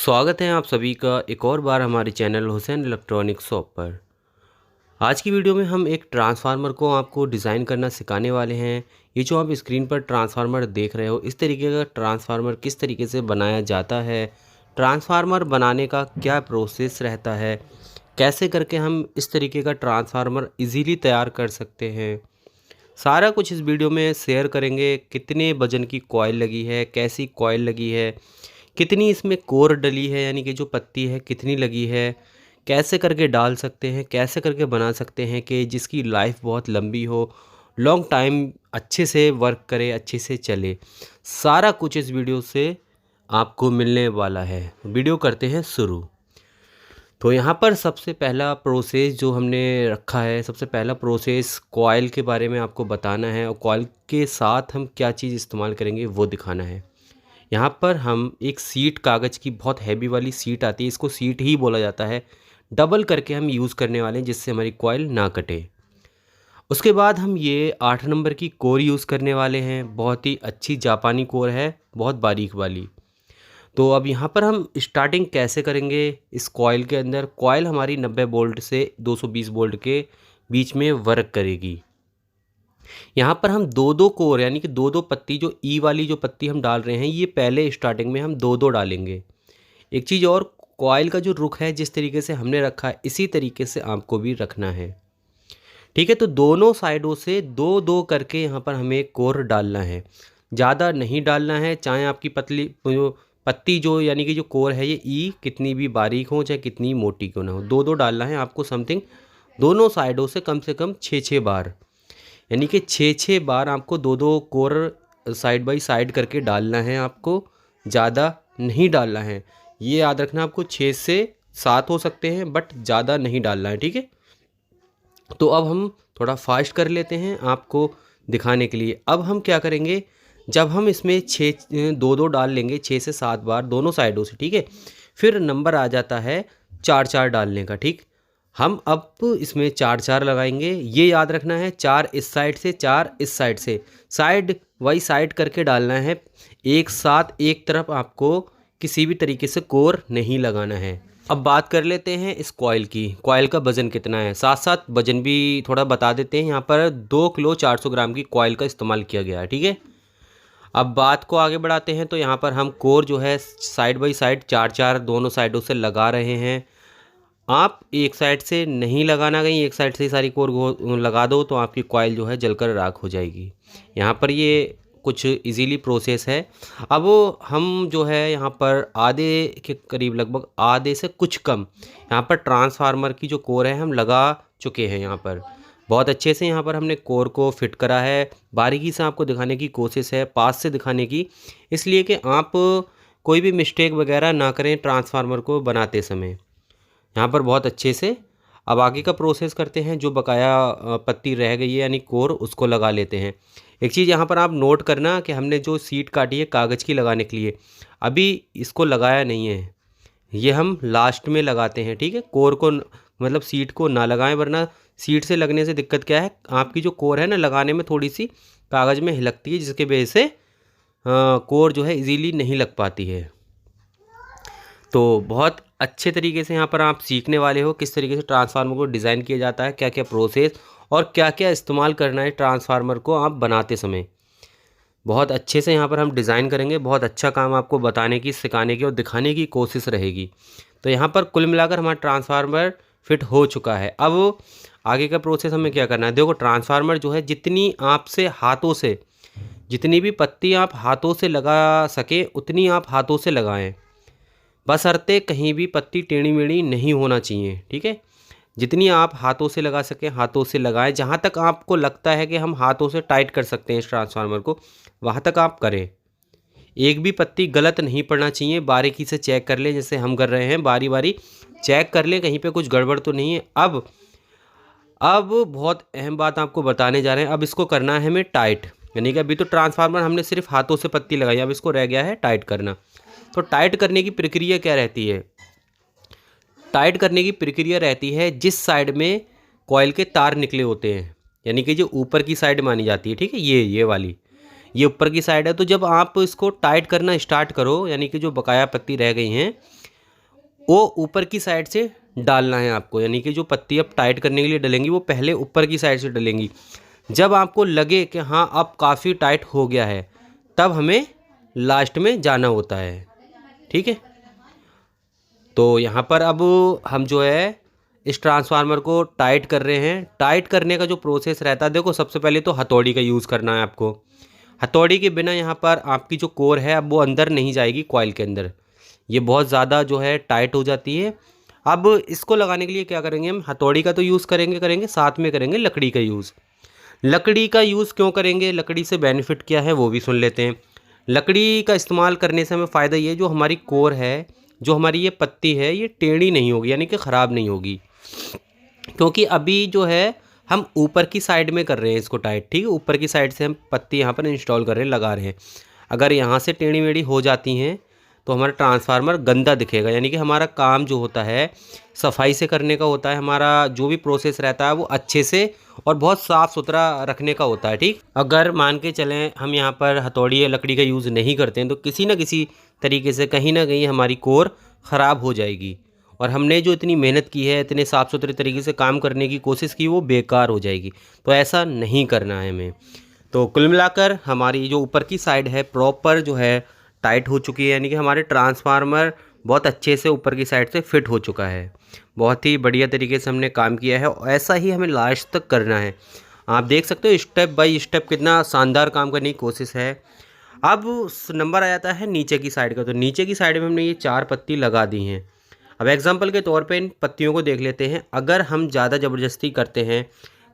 स्वागत है आप सभी का एक और बार हमारे चैनल हुसैन इलेक्ट्रॉनिक शॉप पर। आज की वीडियो में हम एक ट्रांसफार्मर को आपको डिज़ाइन करना सिखाने वाले हैं। ये जो आप स्क्रीन पर ट्रांसफार्मर देख रहे हो, इस तरीके का ट्रांसफार्मर किस तरीके से बनाया जाता है, ट्रांसफार्मर बनाने का क्या प्रोसेस रहता है, कैसे करके हम इस तरीके का ट्रांसफार्मर ईज़िली तैयार कर सकते हैं, सारा कुछ इस वीडियो में शेयर करेंगे। कितने वजन की कॉइल लगी है, कैसी कॉइल लगी है, कितनी इसमें कोर डली है यानी कि जो पत्ती है कितनी लगी है, कैसे करके डाल सकते हैं, कैसे करके बना सकते हैं कि जिसकी लाइफ बहुत लंबी हो, लॉन्ग टाइम अच्छे से वर्क करे, अच्छे से चले। सारा कुछ इस वीडियो से आपको मिलने वाला है। वीडियो करते हैं शुरू। तो यहाँ पर सबसे पहला प्रोसेस जो हमने रखा है, सबसे पहला प्रोसेस कॉइल के बारे में आपको बताना है और कॉइल के साथ हम क्या चीज़ इस्तेमाल करेंगे वो दिखाना है। यहाँ पर हम एक सीट, कागज़ की बहुत हैवी वाली सीट आती है, इसको सीट ही बोला जाता है, डबल करके हम यूज़ करने वाले हैं जिससे हमारी कॉइल ना कटे। उसके बाद हम ये 8 नंबर की कोर यूज़ करने वाले हैं, बहुत ही अच्छी जापानी कोर है, बहुत बारीक वाली। तो अब यहाँ पर हम स्टार्टिंग कैसे करेंगे इस कॉइल के अंदर। कॉइल हमारी 90 वोल्ट से 220 वोल्ट के बीच में वर्क करेगी। यहाँ पर हम दो दो कोर यानी कि दो दो पत्ती, जो ई वाली जो पत्ती हम डाल रहे हैं, ये पहले स्टार्टिंग में हम दो दो डालेंगे। एक चीज़ और, कॉइल का जो रुख है जिस तरीके से हमने रखा है इसी तरीके से आपको भी रखना है, ठीक है। तो दोनों साइडों से दो दो करके यहाँ पर हमें कोर डालना है, ज़्यादा नहीं डालना है। चाहे आपकी पत्ती जो यानी कि जो कोर है ये ई कितनी भी बारीक हो, चाहे कितनी मोटी क्यों ना हो, दो दो डालना है आपको। समथिंग दोनों साइडों से कम 6 बार, यानी कि 6 बार आपको दो दो कोर साइड बाय साइड करके डालना है आपको, ज़्यादा नहीं डालना है। ये याद रखना, आपको 6 से 7 हो सकते हैं बट ज़्यादा नहीं डालना है, ठीक है। तो अब हम थोड़ा फास्ट कर लेते हैं आपको दिखाने के लिए। अब हम क्या करेंगे, जब हम इसमें दो दो डाल लेंगे 6 से 7 बार दोनों साइडों से, ठीक है, फिर नंबर आ जाता है 4 डालने का, ठीक। हम अब इसमें 4 लगाएंगे, ये याद रखना है। 4 इस साइड से, 4 इस साइड से, साइड बाई साइड करके डालना है। एक साथ एक तरफ आपको किसी भी तरीके से कोर नहीं लगाना है। अब बात कर लेते हैं इस कॉइल की। कॉइल का वज़न कितना है, साथ साथ वज़न भी थोड़ा बता देते हैं। यहाँ पर 2 किलो 400 ग्राम की कॉइल का इस्तेमाल किया गया है, ठीक है। अब बात को आगे बढ़ाते हैं। तो यहाँ पर हम कोर जो है साइड बाई साइड 4 दोनों साइडों से लगा रहे हैं। आप एक साइड से नहीं लगाना, कहीं एक साइड से ही सारी कोर लगा दो तो आपकी कॉइल जो है जलकर राख हो जाएगी। यहाँ पर ये कुछ इजीली प्रोसेस है। अब हम जो है यहाँ पर आधे के करीब, लगभग आधे से कुछ कम, यहाँ पर ट्रांसफार्मर की जो कोर है हम लगा चुके हैं। यहाँ पर बहुत अच्छे से यहाँ पर हमने कोर को फिट करा है। बारीकी से आपको दिखाने की कोशिश है, पास से दिखाने की, इसलिए कि आप कोई भी मिस्टेक वगैरह ना करें ट्रांसफार्मर को बनाते समय। यहाँ पर बहुत अच्छे से अब आगे का प्रोसेस करते हैं। जो बकाया पत्ती रह गई है यानी कोर, उसको लगा लेते हैं। एक चीज़ यहाँ पर आप नोट करना कि हमने जो सीट काटी है कागज़ की लगाने के लिए, अभी इसको लगाया नहीं है, ये हम लास्ट में लगाते हैं, ठीक है। कोर को मतलब सीट को ना लगाएं, वरना सीट से लगने से दिक्कत क्या है, आपकी जो कोर है ना, लगाने में थोड़ी सी कागज़ में हिलकती है, जिसके वजह से कोर जो है इजीली नहीं लग पाती है। तो बहुत अच्छे तरीके से यहाँ पर आप सीखने वाले हो किस तरीके से ट्रांसफार्मर को डिज़ाइन किया जाता है, क्या क्या प्रोसेस और क्या क्या इस्तेमाल करना है ट्रांसफार्मर को आप बनाते समय। बहुत अच्छे से यहाँ पर हम डिज़ाइन करेंगे, बहुत अच्छा काम आपको बताने की, सिखाने की और दिखाने की कोशिश रहेगी। तो यहाँ पर कुल मिलाकर हमारा ट्रांसफार्मर फिट हो चुका है। अब आगे का प्रोसेस हमें क्या करना है, देखो ट्रांसफार्मर जो है जितनी आपसे हाथों से, जितनी भी पत्ती आप हाथों से लगा सके उतनी आप हाथों से लगाएं, बशर्ते कहीं भी पत्ती टेढ़ी मेढ़ी नहीं होना चाहिए, ठीक है। जितनी आप हाथों से लगा सकें हाथों से लगाएं। जहाँ तक आपको लगता है कि हम हाथों से टाइट कर सकते हैं इस ट्रांसफार्मर को, वहाँ तक आप करें। एक भी पत्ती गलत नहीं पड़ना चाहिए, बारीकी से चेक कर लें, जैसे हम कर रहे हैं, बारी बारी चेक कर लें कहीं पे कुछ गड़बड़ तो नहीं है। अब बहुत अहम बात आपको बताने जा रहे हैं। अब इसको करना है हमें टाइट, यानी कि अभी तो ट्रांसफार्मर हमने सिर्फ हाथों से पत्ती लगाई, अब इसको रह गया है टाइट करना। तो टाइट करने की प्रक्रिया क्या रहती है, टाइट करने की प्रक्रिया रहती है जिस साइड में कॉइल के तार निकले होते हैं, यानी कि जो ऊपर की साइड मानी जाती है, ठीक है, ये वाली, ये ऊपर की साइड है। तो जब आप इसको टाइट करना स्टार्ट करो, यानी कि जो बकाया पत्ती रह गई हैं वो ऊपर की साइड से डालना है आपको, यानी कि जो पत्ती अब टाइट करने के लिए डलेंगी वो पहले ऊपर की साइड से डलेंगी। जब आपको लगे कि हाँ अब काफ़ी टाइट हो गया है, तब हमें लास्ट में जाना होता है। ठीक है, तो यहाँ पर अब हम जो है इस ट्रांसफार्मर को टाइट कर रहे हैं। टाइट करने का जो प्रोसेस रहता है, देखो सबसे पहले तो हथौड़ी का यूज़ करना है आपको। हथौड़ी के बिना यहाँ पर आपकी जो कोर है अब वो अंदर नहीं जाएगी कॉइल के अंदर, ये बहुत ज़्यादा जो है टाइट हो जाती है। अब इसको लगाने के लिए क्या करेंगे, हम हथौड़ी का तो यूज़ करेंगे साथ में करेंगे लकड़ी का यूज़। लकड़ी का यूज़ क्यों करेंगे, लकड़ी से बेनिफिट क्या है वो भी सुन लेते हैं। लकड़ी का इस्तेमाल करने से हमें फ़ायदा ये है, जो हमारी कोर है, जो हमारी ये पत्ती है, ये टेढ़ी नहीं होगी, यानी कि ख़राब नहीं होगी। क्योंकि अभी जो है हम ऊपर की साइड में कर रहे हैं इसको टाइट। ठीक है, ऊपर की साइड से हम पत्ती यहाँ पर इंस्टॉल कर रहे हैं, लगा रहे हैं। अगर यहाँ से टेढ़ी मेढ़ी हो जाती हैं तो हमारा ट्रांसफार्मर गंदा दिखेगा, यानी कि हमारा काम जो होता है सफाई से करने का होता है, हमारा जो भी प्रोसेस रहता है वो अच्छे से और बहुत साफ़ सुथरा रखने का होता है। ठीक, अगर मान के चलें हम यहाँ पर हथौड़ी या लकड़ी का यूज़ नहीं करते हैं तो किसी न किसी तरीके से कहीं ना कहीं हमारी कोर ख़राब हो जाएगी, और हमने जो इतनी मेहनत की है, इतने साफ़ सुथरे तरीके से काम करने की कोशिश की, वो बेकार हो जाएगी। तो ऐसा नहीं करना है हमें। तो कुल मिलाकर हमारी जो ऊपर की साइड है प्रॉपर जो है टाइट हो चुकी है, यानी कि हमारे ट्रांसफार्मर बहुत अच्छे से ऊपर की साइड से फिट हो चुका है। बहुत ही बढ़िया तरीके से हमने काम किया है, और ऐसा ही हमें लास्ट तक करना है। आप देख सकते हो स्टेप बाय स्टेप कितना शानदार काम करने की कोशिश है। अब नंबर आ जाता है नीचे की साइड का, तो नीचे की साइड में हमने ये 4 पत्ती लगा दी हैं। अब एग्जाम्पल के तौर पे इन पत्तियों को देख लेते हैं। अगर हम ज़्यादा ज़बरदस्ती करते हैं,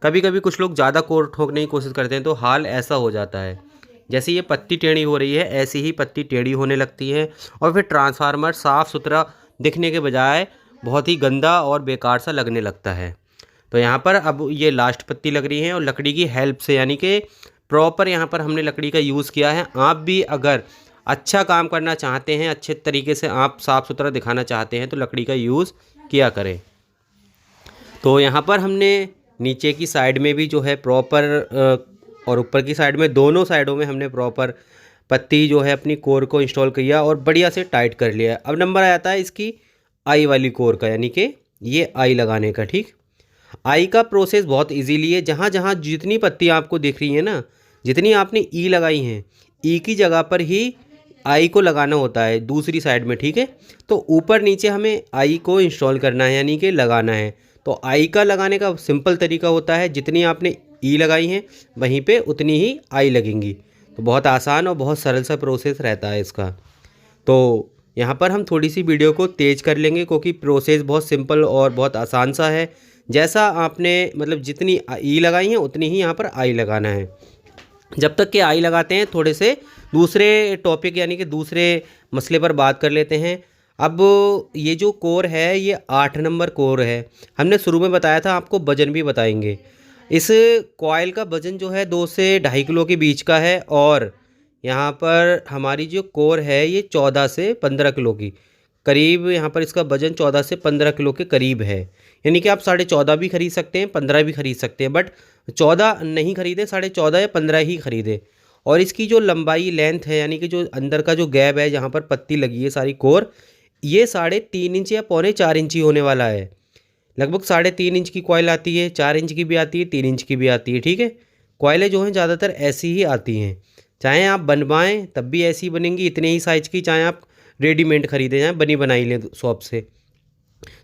कभी कभी कुछ लोग ज़्यादा कोर ठोकने की कोशिश करते हैं, तो हाल ऐसा हो जाता है जैसे ये पत्ती टेढ़ी हो रही है, ऐसी ही पत्ती टेढ़ी होने लगती है, और फिर ट्रांसफार्मर साफ़ सुथरा दिखने के बजाय बहुत ही गंदा और बेकार सा लगने लगता है। तो यहाँ पर अब ये लास्ट पत्ती लग रही है, और लकड़ी की हेल्प से, यानी कि प्रॉपर यहाँ पर हमने लकड़ी का यूज़ किया है। आप भी अगर अच्छा काम करना चाहते हैं, अच्छे तरीके से आप साफ़ सुथरा दिखाना चाहते हैं, तो लकड़ी का यूज़ किया करें। तो यहाँ पर हमने नीचे की साइड में भी जो है प्रॉपर और ऊपर की साइड में, दोनों साइडों में हमने प्रॉपर पत्ती जो है अपनी कोर को इंस्टॉल किया और बढ़िया से टाइट कर लिया। अब नंबर आता है इसकी आई वाली कोर का, यानी कि ये आई लगाने का। ठीक, आई का प्रोसेस बहुत इजीली है। जहाँ जहाँ जितनी पत्ती आपको दिख रही है ना, जितनी आपने ई लगाई हैं, ई की जगह पर ही आई को लगाना होता है दूसरी साइड में। ठीक है, तो ऊपर नीचे हमें आई को इंस्टॉल करना है, यानी कि लगाना है। तो आई का लगाने का सिंपल तरीका होता है, जितनी आपने ई लगाई हैं वहीं पे उतनी ही आई लगेंगी। तो बहुत आसान और बहुत सरल सा प्रोसेस रहता है इसका। तो यहाँ पर हम थोड़ी सी वीडियो को तेज़ कर लेंगे, क्योंकि प्रोसेस बहुत सिंपल और बहुत आसान सा है। जैसा आपने मतलब जितनी ई लगाई हैं उतनी ही यहाँ पर आई लगाना है। जब तक कि आई लगाते हैं, थोड़े से दूसरे टॉपिक यानी कि दूसरे मसले पर बात कर लेते हैं। अब ये जो कोर है ये 8 नंबर कोर है। हमने शुरू में बताया था, आपको वजन भी बताएंगे। इस कॉइल का वज़न जो है 2 से 2.5 किलो के बीच का है, और यहाँ पर हमारी जो कोर है ये 14 से 15 किलो की करीब, यहाँ पर इसका वज़न 14 से 15 किलो के करीब है। यानी कि आप 14.5 भी खरीद सकते हैं, 15 भी खरीद सकते हैं, बट 14 नहीं खरीदें, 14.5 या 15 ही खरीदें। और इसकी जो लंबाई लेंथ है, यानी कि जो अंदर का जो गैप है जहाँ पर पत्ती लगी है सारी कोर, ये 3.5 इंच या 3.25 इंच ही होने वाला है। लगभग 3.5 इंच की कॉइल आती है, 4 इंच की भी आती है, 3 इंच की भी आती है। ठीक है, कॉइलें जो हैं ज़्यादातर ऐसी ही आती हैं। चाहे आप बनवाएं तब भी ऐसी बनेंगी इतने ही साइज़ की, चाहे आप रेडीमेड खरीदें, चाहे बनी बनाई लें शॉप से।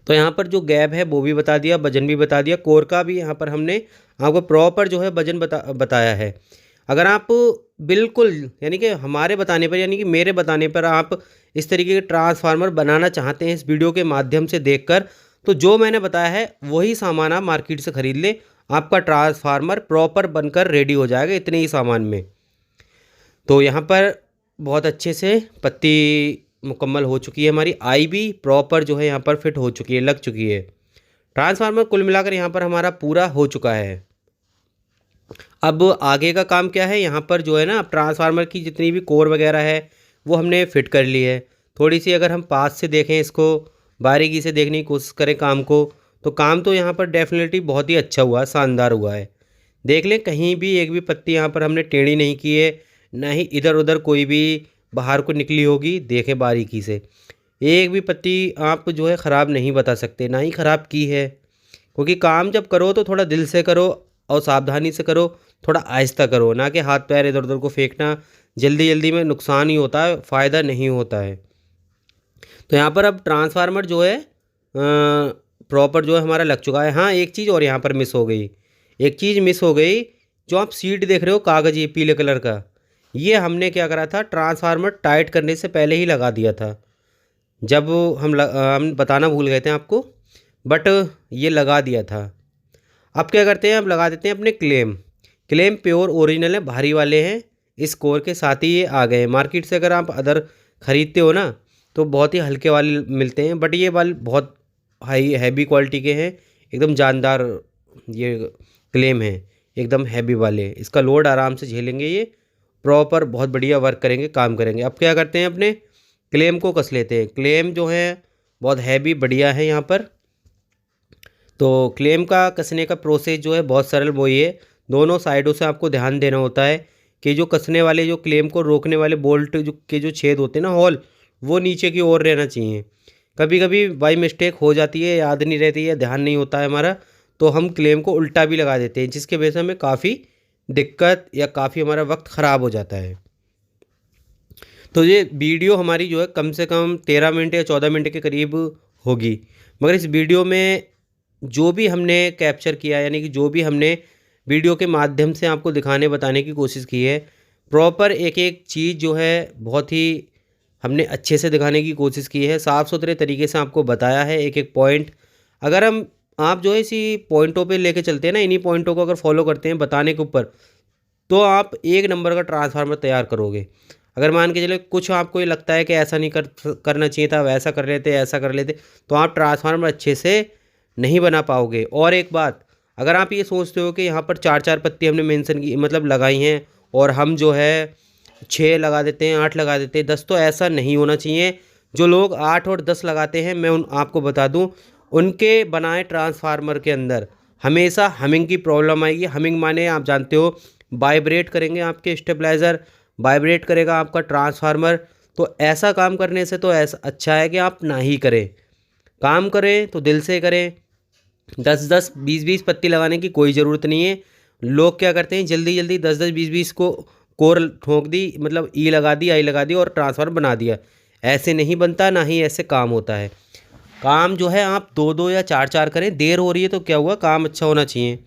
तो यहाँ पर जो गैप है वो भी बता दिया, वजन भी बता दिया, कोर का भी यहाँ पर हमने आपको प्रॉपर जो है वजन बताया है। अगर आप बिल्कुल यानी कि हमारे बताने पर, यानी कि मेरे बताने पर आप इस तरीके के ट्रांसफार्मर बनाना चाहते हैं इस वीडियो के माध्यम से देखकर, तो जो मैंने बताया है वही सामान आप मार्केट से ख़रीद लें, आपका ट्रांसफार्मर प्रॉपर बनकर रेडी हो जाएगा इतने ही सामान में। तो यहाँ पर बहुत अच्छे से पत्ती मुकम्मल हो चुकी है, हमारी आई भी प्रॉपर जो है यहाँ पर फिट हो चुकी है, लग चुकी है। ट्रांसफार्मर कुल मिलाकर यहाँ पर हमारा पूरा हो चुका है। अब आगे का काम क्या है, यहाँ पर जो है ना ट्रांसफार्मर की जितनी भी कोर वगैरह है वो हमने फिट कर ली है। थोड़ी सी अगर हम पास से देखें, इसको बारीकी से देखने की कोशिश करें काम को, तो काम तो यहाँ पर डेफिनेटली बहुत ही अच्छा हुआ है, शानदार हुआ है। देख लें, कहीं भी एक भी पत्ती यहाँ पर हमने टेढ़ी नहीं की है, ना ही इधर उधर कोई भी बाहर को निकली होगी। देखें बारीकी से, एक भी पत्ती आप जो है ख़राब नहीं बता सकते, ना ही ख़राब की है। क्योंकि काम जब करो तो थोड़ा दिल से करो और सावधानी से करो, थोड़ा आहिस्ता करो, ना कि हाथ पैर इधर उधर को फेंकना। जल्दी जल्दी में नुकसान ही होता है, फ़ायदा नहीं होता है। तो यहाँ पर अब ट्रांसफार्मर जो है प्रॉपर जो है हमारा लग चुका है। हाँ, एक चीज़ और यहाँ पर मिस हो गई, एक चीज़ मिस हो गई। जो आप सीट देख रहे हो कागज़ी पीले कलर का, ये हमने क्या करा था, ट्रांसफार्मर टाइट करने से पहले ही लगा दिया था। जब हम बताना भूल गए थे आपको, बट ये लगा दिया था। अब क्या करते हैं, अब लगा देते हैं अपने क्लेम। क्लेम प्योर ओरिजिनल है, भारी वाले हैं। इस कोर के साथ ही ये आ गए हैं। मार्केट से अगर आप अदर ख़रीदते हो ना तो बहुत ही हल्के वाले मिलते हैं, बट ये वाले बहुत हाई हैवी क्वालिटी के हैं, एकदम जानदार ये क्लेम है, एकदम हैवी वाले। इसका लोड आराम से झेलेंगे, ये प्रॉपर बहुत बढ़िया वर्क करेंगे, काम करेंगे। अब क्या करते हैं, अपने क्लेम को कस लेते हैं। क्लेम जो है बहुत हैवी बढ़िया है यहाँ पर। तो क्लेम का कसने का प्रोसेस जो है बहुत सरल वही है। दोनों साइडों से आपको ध्यान देना होता है कि जो कसने वाले, जो क्लेम को रोकने वाले बोल्ट जो छेद होते हैं ना, होल, वो नीचे की ओर रहना चाहिए। कभी कभी बाई मिस्टेक हो जाती है, याद नहीं रहती है, ध्यान नहीं होता है हमारा, तो हम क्लेम को उल्टा भी लगा देते हैं, जिसके वजह से हमें काफ़ी दिक्कत या काफ़ी हमारा वक्त ख़राब हो जाता है। तो ये वीडियो हमारी जो है कम से कम 13 मिनट या 14 मिनट के करीब होगी। मगर इस वीडियो में जो भी हमने कैप्चर किया, यानी कि जो भी हमने वीडियो के माध्यम से आपको दिखाने बताने की कोशिश की है, प्रॉपर एक एक चीज़ जो है बहुत ही हमने अच्छे से दिखाने की कोशिश की है, साफ़ सुथरे तरीके से आपको बताया है एक एक पॉइंट। अगर आप जो है इसी पॉइंटों पे लेके चलते हैं ना, इन्हीं पॉइंटों को अगर फॉलो करते हैं बताने के ऊपर, तो आप एक नंबर का ट्रांसफार्मर तैयार करोगे। अगर मान के चले कुछ आपको ये लगता है कि ऐसा नहीं करना चाहिए था, वैसा कर लेते, ऐसा कर लेते, तो आप ट्रांसफार्मर अच्छे से नहीं बना पाओगे। और एक बात, अगर आप ये सोचते हो कि यहाँ पर 4-4 पत्ती हमने मेंशन की, मतलब लगाई हैं, और हम जो है 6 लगा देते हैं, 8 लगा देते हैं, 10, तो ऐसा नहीं होना चाहिए। जो लोग 8 और 10 लगाते हैं, मैं आपको बता दूं, उनके बनाए ट्रांसफार्मर के अंदर हमेशा हमिंग की प्रॉब्लम आएगी। हमिंग माने आप जानते हो, वाइब्रेट करेंगे आपके स्टेबलाइज़र, वाइब्रेट करेगा आपका ट्रांसफार्मर। तो ऐसा काम करने से तो ऐसा अच्छा है कि आप ना ही करें। काम करें तो दिल से करें। 10-10, 20-20 पत्ती लगाने की कोई ज़रूरत नहीं है। लोग क्या करते हैं, जल्दी जल्दी 10-10, 20-20 को कोर ठोक दी, मतलब ई लगा दी, आई लगा दी और ट्रांसफार्मर बना दिया। ऐसे नहीं बनता, ना ही ऐसे काम होता है। काम जो है आप 2-2 या 4-4 करें। देर हो रही है तो क्या हुआ, काम अच्छा होना चाहिए।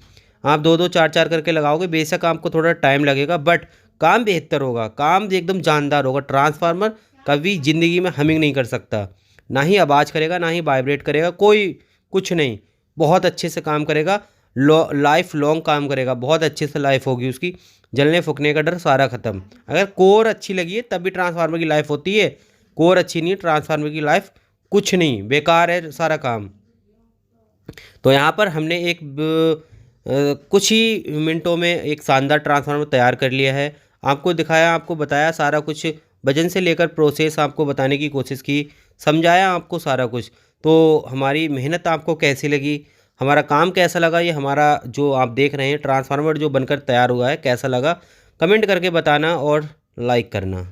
आप 2-2, 4-4 करके लगाओगे, बेशक आपको थोड़ा टाइम लगेगा, बट काम बेहतर होगा, काम एकदम जानदार होगा। ट्रांसफार्मर कभी ज़िंदगी में हमिंग नहीं कर सकता, ना ही आवाज़ करेगा, ना ही वाइब्रेट करेगा, कोई कुछ नहीं। बहुत अच्छे से काम करेगा, लाइफ लॉन्ग काम करेगा, बहुत अच्छे से लाइफ होगी उसकी। जलने फूकने का डर सारा ख़त्म। अगर कोर अच्छी लगी है तब भी ट्रांसफार्मर की लाइफ होती है, कोर अच्छी नहीं है, ट्रांसफार्मर की लाइफ कुछ नहीं, बेकार है सारा काम। तो यहाँ पर हमने कुछ ही मिनटों में एक शानदार ट्रांसफार्मर तैयार कर लिया है। आपको दिखाया, आपको बताया सारा कुछ, वजन से लेकर प्रोसेस आपको बताने की कोशिश की, समझाया आपको सारा कुछ। तो हमारी मेहनत आपको कैसी लगी, हमारा काम कैसा लगा, ये हमारा जो आप देख रहे हैं ट्रांसफार्मर जो बनकर तैयार हुआ है कैसा लगा, कमेंट करके बताना और लाइक करना।